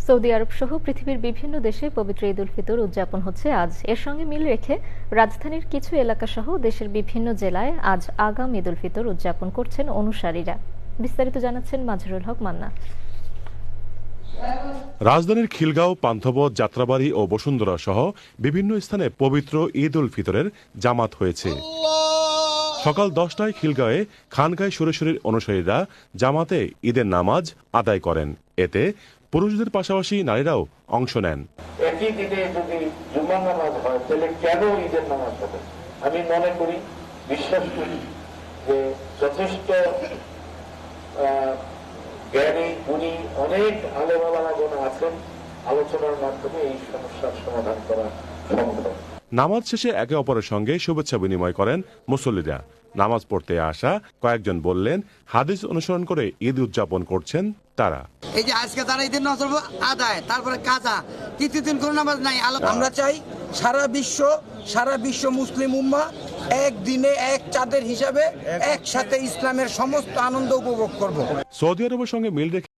Saudi আরব সহ পৃথিবীর বিভিন্ন দেশে পবিত্র ঈদ উল ফিতর উদযাপন হচ্ছে আজ। এর সঙ্গে মিল রেখে রাজধানীর কিছু এলাকা সহ দেশের বিভিন্ন জেলায় আজ আগাম ঈদ উল ফিতর উদযাপন করছেন অনুসারীরা। বিস্তারিত জানাচ্ছেন মাজহারুল হক মান্না। রাজধানীর খিলগাঁও, পান্থপথ, যাত্রাবাড়ী ও বসুন্ধরা সহ বিভিন্ন স্থানে পবিত্র ঈদ উল ফিতরের জামাত হয়েছে। সকাল 10টায় খিলগাঁওয়ে খানকায় সুরেশ্বরীর অনুসারীরা জামাতে ঈদের নামাজ আদায় করেন। এতে পুরুষদের পাশাপাশি নারীরাও অংশ নেন। একই দিনে যদি জুমার নামাজ হয় তাহলে কেন ঈদের নামাজ হবে? আমি মনে করি, বিশ্বাস করি যে যথেষ্ট জ্ঞানী গুণী অনেক আলেম ওলামাগণ আছেন, আলোচনার মাধ্যমে এই সমস্যার সমাধান করা সম্ভব। নামাজ শেষে একে অপরের সঙ্গে শুভেচ্ছা বিনিময় করেন মুসল্লিরা। নামাজ পড়তে আসা কয়েকজন বললেন, হাদিস অনুসরণ করে ঈদ উদযাপন করছেন তারা। এই যে আজকে তারা ঈদের নজর আদায়, তারপরে কাজা, তৃতীয় দিন কোনো নামাজ নাই। আমরা চাই সারা বিশ্ব মুসলিম উম্মাহ একদিনে এক চাঁদের হিসাবে একসাথে ইসলামের সমস্ত আনন্দ উপভোগ করব। সৌদি আরবের সঙ্গে মিল রেখে